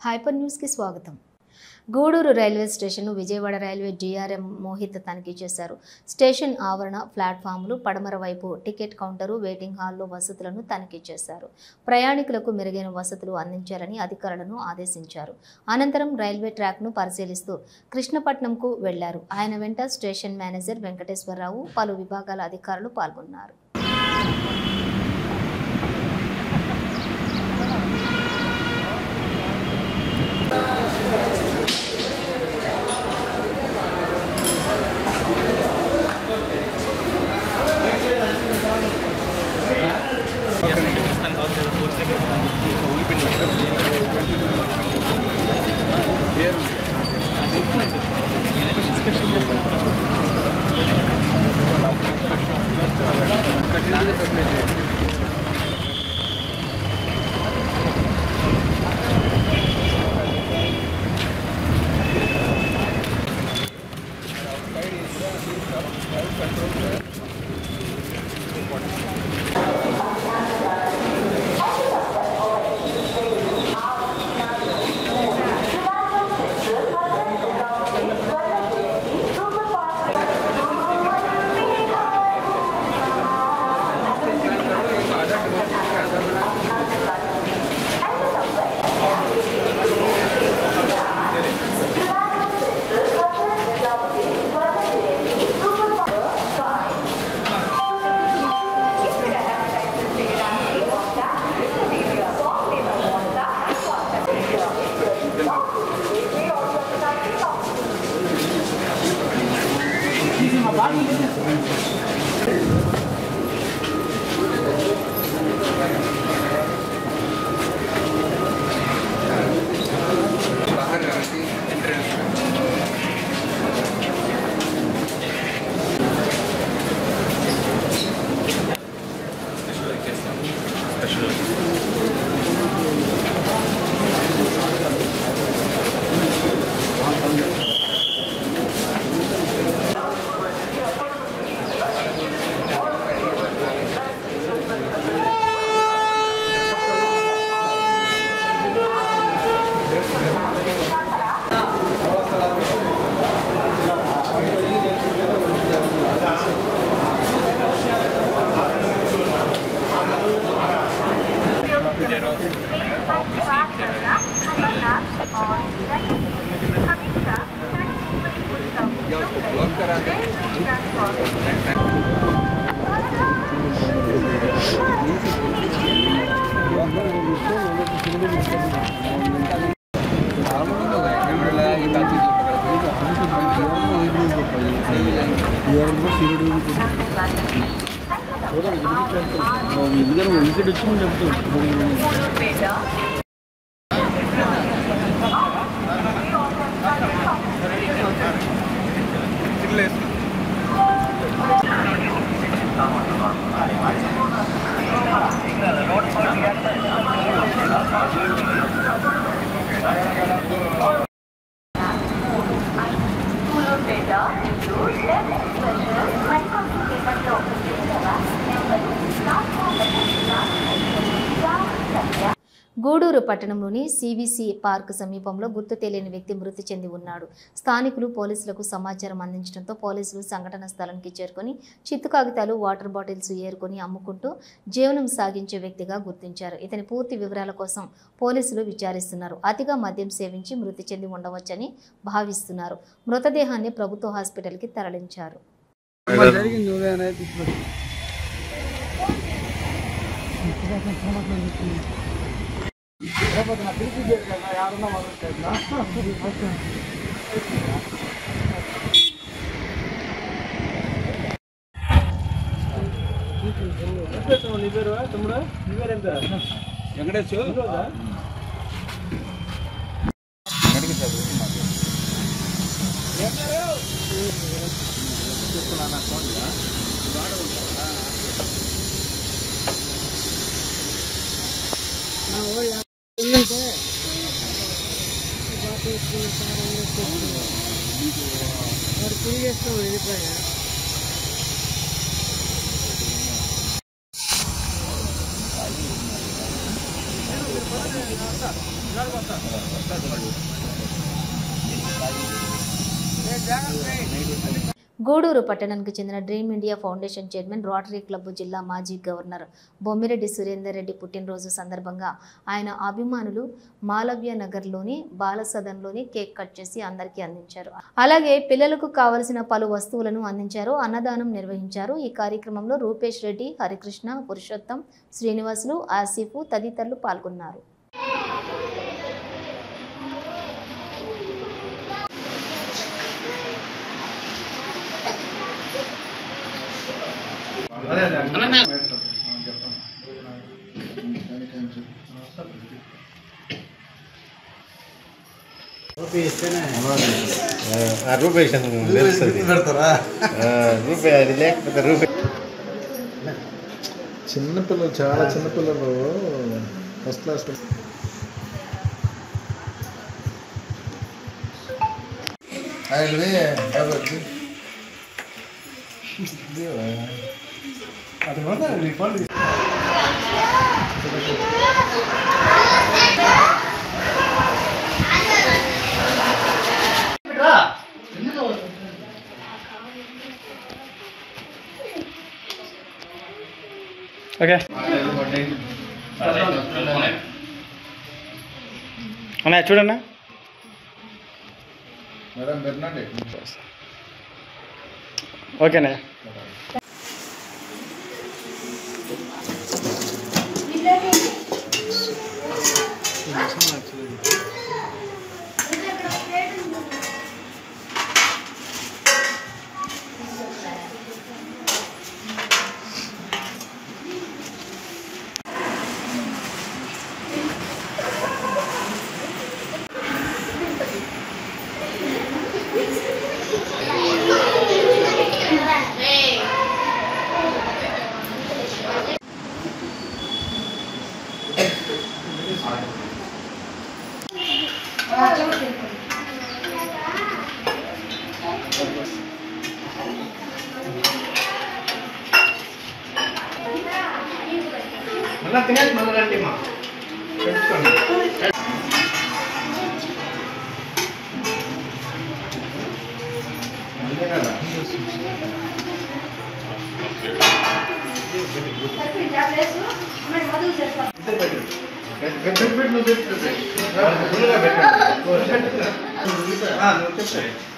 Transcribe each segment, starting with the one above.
Hyper news కి స్వాగతం. Gudur railway station Vijayawada railway DRM Mohit తనిఖీ చేశారు. స్టేషన్ ఆవరణ, ప్లాట్ఫామ్లు, పడమర వైపు టికెట్ కౌంటరు, వెయిటింగ్ హాల్లో వసతులను తనిఖీ చేశారు. ప్రయాణికులకు మెరుగైన వసతులు అందించాలని అధికారులను ఆదేశించారు. అనంతరం రైల్వే ట్రాక్ను పరిశీలిస్తూ కృష్ణపట్నంకు వెళ్లారు. ఆయన వెంట స్టేషన్ మేనేజర్ వెంకటేశ్వరరావు, పలు విభాగాల అధికారులు పాల్గొన్నారు. గూడూరు పట్టణంలోని సివిసి పార్క్ సమీపంలో గుర్తు తెలియని వ్యక్తి మృతి చెంది ఉన్నాడు. స్థానికులు పోలీసులకు సమాచారం అందించడంతో పోలీసులు సంఘటన స్థలానికి చేరుకొని చిత్తు కాగితాలు, వాటర్ బాటిల్స్ ఏరుకొని అమ్ముకుంటూ జీవనం సాగించే వ్యక్తిగా గుర్తించారు. ఇతని పూర్తి వివరాల కోసం పోలీసులు విచారిస్తున్నారు. అతిగా మద్యం సేవించి మృతి చెంది ఉండవచ్చని భావిస్తున్నారు. మృతదేహాన్ని ప్రభుత్వ హాస్పిటల్కి తరలించారు. Gracias. గూడూరు పట్టణానికి చెందిన dream India foundation chairman rotary club జిల్లా మాజీ గవర్నర్ బొమ్మిరెడ్డి సురేందర్ రెడ్డి పుట్టినరోజు సందర్భంగా ఆయన అభిమానులు మాలవ్య నగర్లోని బాలసదన్లోని కేక్ కట్ చేసి అందరికీ అందించారు. అలాగే పిల్లలకు కావలసిన పలు వస్తువులను అందించారు. అన్నదానం నిర్వహించారు. ఈ కార్యక్రమంలో రూపేష్ రెడ్డి, హరికృష్ణ, పురుషోత్తం, శ్రీనివాసులు, ఆసిఫ్ తదితరులు పాల్గొన్నారు. చిన్నపిల్లలు చాలా చిన్నపిల్లలు ఫస్ట్ క్లాస్ ఓకే అన్నయ్య చూడన్నా మేడం బెర్నాడే ఓకేనా మళ్ళీ తినేది మళ్ళీ రండి మా పెట్టుకోండి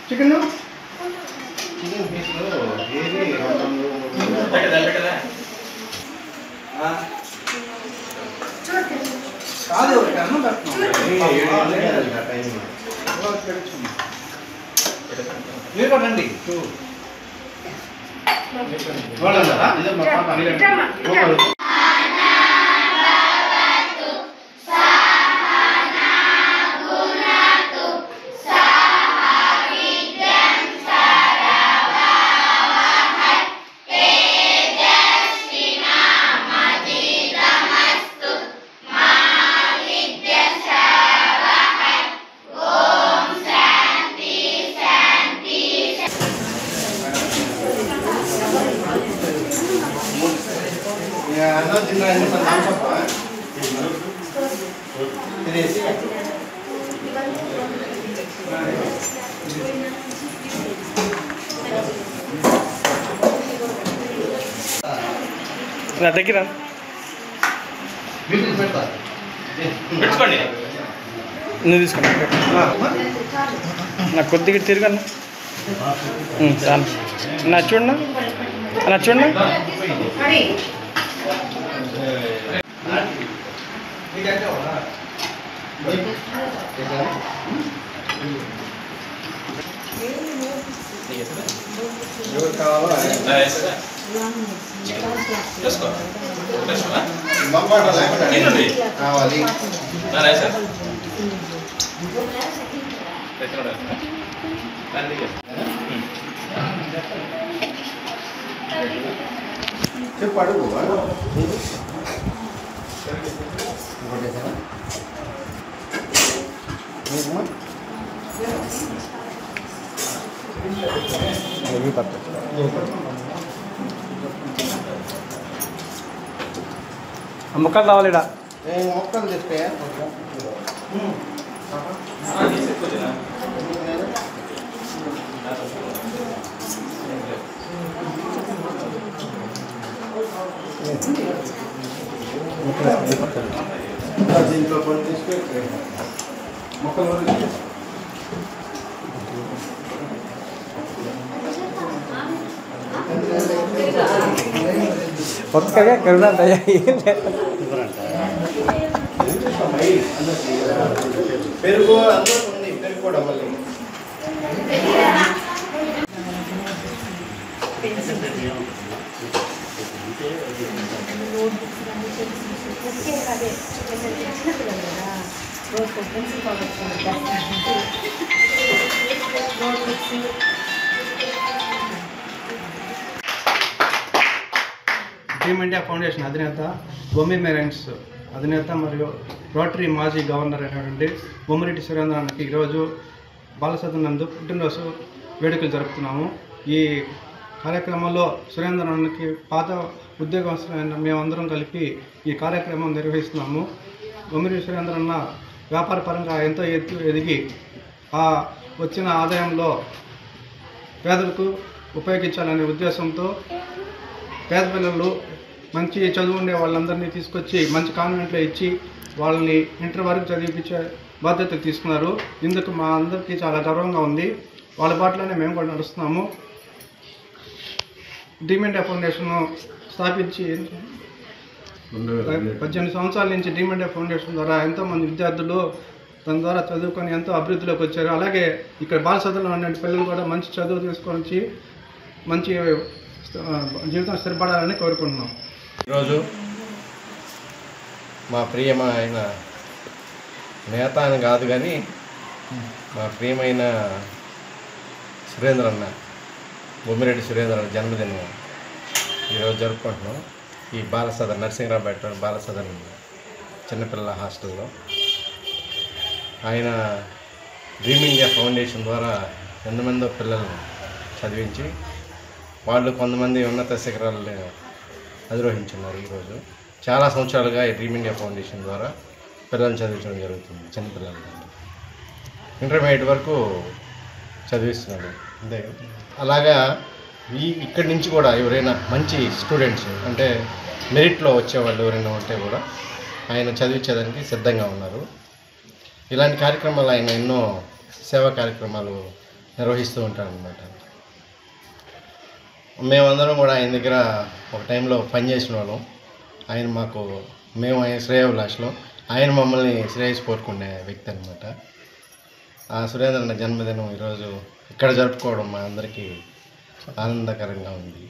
చికెన్ కాదు మీరు రండి దగ్గర పెట్టుకోండి నువ్వు తీసుకోండి నాకు కొద్దిగా తిరగన్నా చాలు నా చూడన్నా నా చూడన్నా ఎవరు కావాలో కావాలి చెప్పు అడుగు ముక్కలు రావాలి మొక్కలు తెస్తే దీంట్లో కొన్ని తీసుకొని మొక్కలు ఒక్కగా కరుణ దయ పెరుగు అందరూ ఉంది, పెరుగు కూడా మళ్ళీ టీమ్ ఇండియా ఫౌండేషన్ అధినేత బొమ్మి మెరైన్స్ అధినేత మరియు రోటరీ మాజీ గవర్నర్ అయినటువంటి బొమ్మిరెడ్డి సురేంద్రన్నకి ఈరోజు బాలసదన్ నందు పుట్టినరోజు వేడుకలు జరుపుతున్నాము. ఈ కార్యక్రమంలో సురేంద్రన్నకి పాత ఉద్యోగస్తులైన మేమందరం కలిపి ఈ కార్యక్రమం నిర్వహిస్తున్నాము. బొమ్మిరెడ్డి సురేంద్రన్న వ్యాపార పరంగా ఎంతో ఎదిగి ఆ వచ్చిన ఆదాయంలో పేదలకు ఉపయోగించాలనే ఉద్దేశంతో పేద పిల్లలు మంచి చదువు ఉండే వాళ్ళందరినీ తీసుకొచ్చి మంచి కాన్వెంట్లో ఇచ్చి వాళ్ళని ఇంటర్ వరకు చదివించే బాధ్యత తీసుకున్నారు. ఇందుకు మా అందరికీ చాలా గర్వంగా ఉంది. వాళ్ళ బాటలోనే మేము కూడా నడుస్తున్నాము. టీమ్ ఇండియా ఫౌండేషన్ స్థాపించి 18 సంవత్సరాల నుంచి టీమ్ ఇండియా ఫౌండేషన్ ద్వారా ఎంతోమంది విద్యార్థులు దాని ద్వారా చదువుకొని ఎంతో అభివృద్ధిలోకి వచ్చారు. అలాగే ఇక్కడ బాలసదనంలో ఉన్న పిల్లలు కూడా మంచి చదువు తీసుకొని మంచి జీవితం స్థిరపడాలని కోరుకుంటున్నాం. ఈరోజు మా ప్రియమైన నేత అని కాదు కానీ మా ప్రియమైన సురేంద్రన్న బొమ్మిరెడ్డి సురేంద్రన్న జన్మదినం ఈరోజు జరుపుకుంటున్నాం. ఈ బాలసదన్ నరసింహరావుపేట బాలసదన్ చిన్నపిల్లల హాస్టల్లో ఆయన డ్రీమ్ ఇండియా ఫౌండేషన్ ద్వారా ఎంతమందో పిల్లల్ని చదివించి వాళ్ళు కొంతమంది ఉన్నత శిఖరాలను అధిరోహించున్నారు. ఈరోజు చాలా సంవత్సరాలుగా ఈ డ్రీమ్ ఇండియా ఫౌండేషన్ ద్వారా పిల్లల్ని చదివించడం జరుగుతుంది. చిన్నపిల్లలు ఇంటర్మీడియట్ వరకు చదివిస్తున్నాడు. అంతే అలాగా ఇక్కడి నుంచి కూడా ఎవరైనా మంచి స్టూడెంట్స్ అంటే మెరిట్లో వచ్చేవాళ్ళు ఎవరైనా ఉంటే కూడా ఆయన చదివించేదానికి సిద్ధంగా ఉన్నారు. ఇలాంటి కార్యక్రమాలు ఆయన ఎన్నో సేవా కార్యక్రమాలు నిర్వహిస్తూ ఉంటారనమాట. మేమందరం కూడా ఆయన దగ్గర ఒక టైంలో పనిచేసిన వాళ్ళం. ఆయన మేము ఆయన శ్రేయోభిలాషలో ఆయన మమ్మల్ని శ్రేయస్ కోరుకునే వ్యక్తి అనమాట. ఆ సురేంద్రన్న జన్మదినం ఈరోజు ఇక్కడ జరుపుకోవడం మా అందరికీ ఆనందకరంగా ఉంది.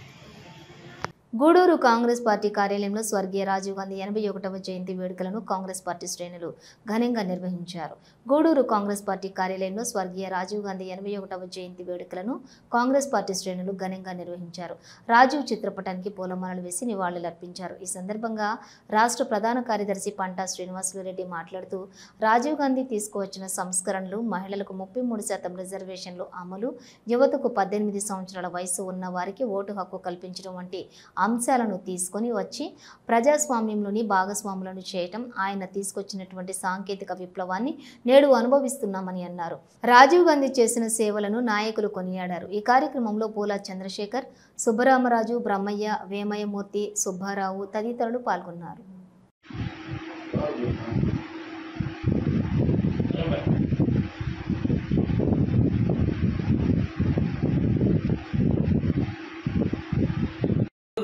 గూడూరు కాంగ్రెస్ పార్టీ కార్యాలయంలో స్వర్గీయ రాజీవ్ గాంధీ 81వ జయంతి వేడుకలను కాంగ్రెస్ పార్టీ శ్రేణులు ఘనంగా నిర్వహించారు. గూడూరు కాంగ్రెస్ పార్టీ కార్యాలయంలో స్వర్గీయ రాజీవ్ గాంధీ 81వ జయంతి వేడుకలను కాంగ్రెస్ పార్టీ శ్రేణులు ఘనంగా నిర్వహించారు. రాజీవ్ చిత్రపటానికి పూలమాలలు వేసి నివాళులర్పించారు. ఈ సందర్భంగా రాష్ట్ర ప్రధాన కార్యదర్శి పంటా శ్రీనివాసులురెడ్డి మాట్లాడుతూ రాజీవ్ గాంధీ తీసుకువచ్చిన సంస్కరణలు, మహిళలకు 33% రిజర్వేషన్లు అమలు, యువతకు 18 సంవత్సరాల వయసు ఉన్న వారికి ఓటు హక్కు కల్పించడం వంటి అంశాలను తీసుకొని వచ్చి ప్రజాస్వామ్యంలోని భాగస్వాములను చేయటం ఆయన తీసుకొచ్చినటువంటి సాంకేతిక విప్లవాన్ని నేడు అనుభవిస్తున్నామని అన్నారు. రాజీవ్ గాంధీ చేసిన సేవలను నాయకులు కొనియాడారు. ఈ కార్యక్రమంలో పూలా చంద్రశేఖర్, సుబ్బరామరాజు, బ్రహ్మయ్య, వేమయ్యమూర్తి, సుబ్బారావు తదితరులు పాల్గొన్నారు.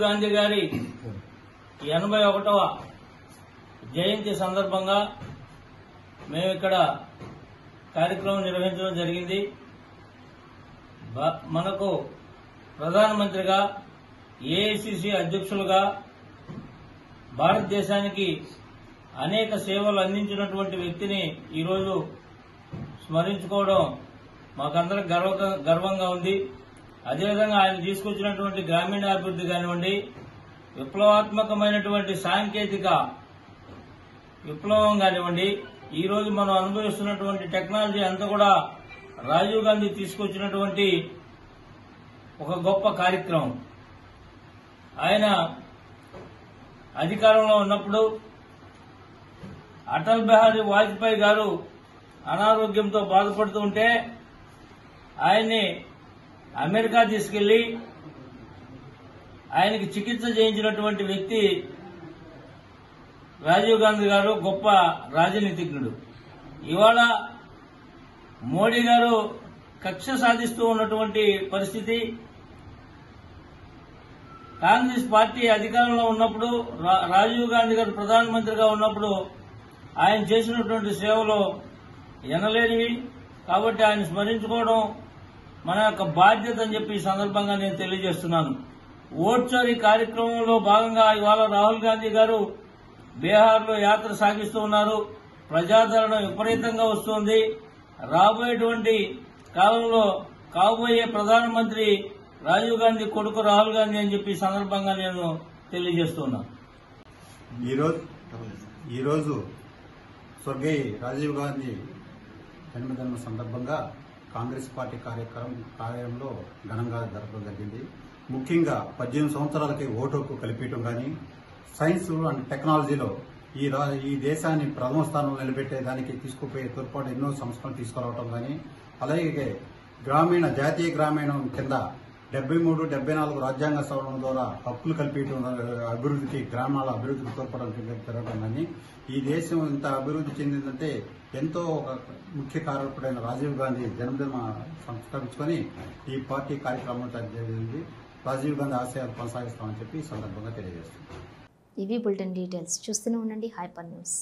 గాంధీ గారి 81వ జయంతి సందర్భంగా మేము ఇక్కడ కార్యక్రమం నిర్వహించడం జరిగింది. మనకు ప్రధానమంత్రిగా, ఏఐసిసి అధ్యక్షులుగా భారతదేశానికి అనేక సేవలు అందించినటువంటి వ్యక్తిని ఈరోజు స్మరించుకోవడం మాకందరికి గర్వంగా ఉంది. అదేవిధంగా ఆయన తీసుకొచ్చినటువంటి గ్రామీణాభివృద్ధి కానివ్వండి, విప్లవాత్మకమైనటువంటి సాంకేతిక విప్లవం కానివ్వండి, ఈరోజు మనం అనుభవిస్తున్నటువంటి టెక్నాలజీ అంతా కూడా రాజీవ్ గాంధీ తీసుకొచ్చినటువంటి ఒక గొప్ప కార్యక్రమం. ఆయన అధికారంలో ఉన్నప్పుడు అటల్ బిహారీ వాజ్పేయి గారు అనారోగ్యంతో బాధపడుతూ ఉంటే ఆయన్ని అమెరికా తీసుకెళ్లి ఆయనకి చికిత్స చేయించినటువంటి వ్యక్తి రాజీవ్ గాంధీ గారు, గొప్ప రాజనీతిజ్ఞుడు. ఇవాళ మోడీ గారు కక్ష సాధిస్తూ ఉన్నటువంటి పరిస్థితి. కాంగ్రెస్ పార్టీ అధికారంలో ఉన్నప్పుడు, రాజీవ్ గాంధీ గారు ప్రధానమంత్రిగా ఉన్నప్పుడు ఆయన చేసినటువంటి సేవలు ఎనలేనివి. కాబట్టి ఆయన స్మరించుకోవడం మన యొక్క బాధ్యత అని చెప్పి ఈ సందర్భంగా నేను తెలియజేస్తున్నాను. ఓట్ చోరీ కార్యక్రమంలో భాగంగా ఇవాళ రాహుల్ గాంధీ గారు బీహార్లో యాత్ర సాగిస్తూ ఉన్నారు. ప్రజాదరణ విపరీతంగా వస్తుంది. రాబోయేటువంటి కాలంలో కాబోయే ప్రధానమంత్రి రాజీవ్ గాంధీ కొడుకు రాహుల్ గాంధీ అని చెప్పి ఈ సందర్భంగా నేను తెలియజేస్తున్నాను. ఈరోజు స్వర్గీయ రాజీవ్ గాంధీ జన్మదినం సందర్భంగా కాంగ్రెస్ పార్టీ కార్యాలయంలో ఘనంగా జరపడం జరిగింది. ముఖ్యంగా 18 సంవత్సరాలకి ఓటు హక్కు కల్పించడం కానీ, సైన్స్ అండ్ టెక్నాలజీలో ఈ దేశాన్ని ప్రథమ స్థానంలో నిలబెట్టేదానికి తీసుకుపోయే తోడ్పాటు ఎన్నో సంస్థలు తీసుకురావడం కానీ, అలాగే జాతీయ గ్రామీణం కింద 73, 74 రాజ్యాంగ సవరణ ద్వారా హక్కులు కల్పించడం, అభివృద్ధికి, గ్రామాల అభివృద్ధికి తోడ్పడడం జరగడం కానీ, ఈ దేశం ఇంత అభివృద్ధి చెందిందంటే ఎంతో ముఖ్య కారకుడైన రాజీవ్ గాంధీ జన్మదిన సంస్కరించుకొని ఈ పార్టీ కార్యక్రమం జరిగింది. రాజీవ్ గాంధీ ఆశయాలు కొనసాగిస్తామని చెప్పి ఈ సందర్భంగా తెలియజేస్తుంది. ఇవి బులెటిన్ డీటెయిల్స్. చూస్తూనే ఉండండి హైపర్ న్యూస్.